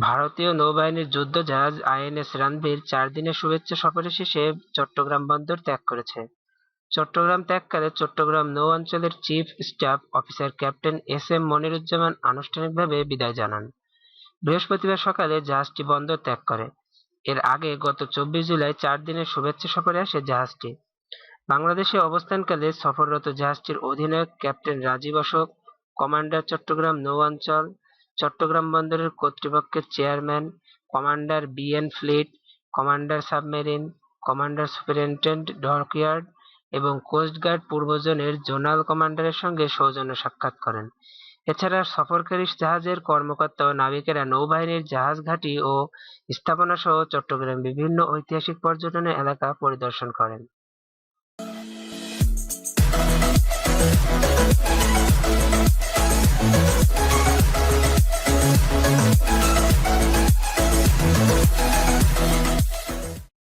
ভারতীয় নৌবাহিনীর যুদ্ধ জাহাজ আইএনএস রানবীর 4 দিনের শুভেচ্ছা সফরে শেষে চট্টগ্রাম বন্দর ত্যাগ করেছে। চট্টগ্রাম ত্যাগকালে চট্টগ্রাম নৌ অঞ্চলের chief staff officer captain SM Moniruzzaman আনুষ্ঠানিকভাবে বিদায় জানান। বৃহস্পতিবার সকালে জাহাজটি বন্দর ত্যাগ করে। এর আগে গত 24 জুলাই 4 দিনের শুভেচ্ছা সফরে আসে জাহাজটি। বাংলাদেশে অবস্থানকালে সফররত জাহাজটির অধিনায়ক ক্যাপ্টেন রাজীব অশোক, কমান্ডার চট্টগ্রাম নৌ অঞ্চল, চট্টগ্রাম বন্দরের কর্তৃপক্ষের chairman, commander BN fleet, commander submarine, commander superintendent dockyard এবং কোস্টগার্ড পূর্ব জোনের জোনাল কমান্ডারের সঙ্গে সৌজন্য সাক্ষাৎ করেন। এছাড়া সফরকারী জাহাজের কর্মকর্তা ও নাবিকেরা নৌবাহিনীর জাহাজ ঘাঁটি ও স্থাপনা সহ চট্টগ্রামের বিভিন্ন ঐতিহাসিক পর্যটন এলাকা পরিদর্শন করেন।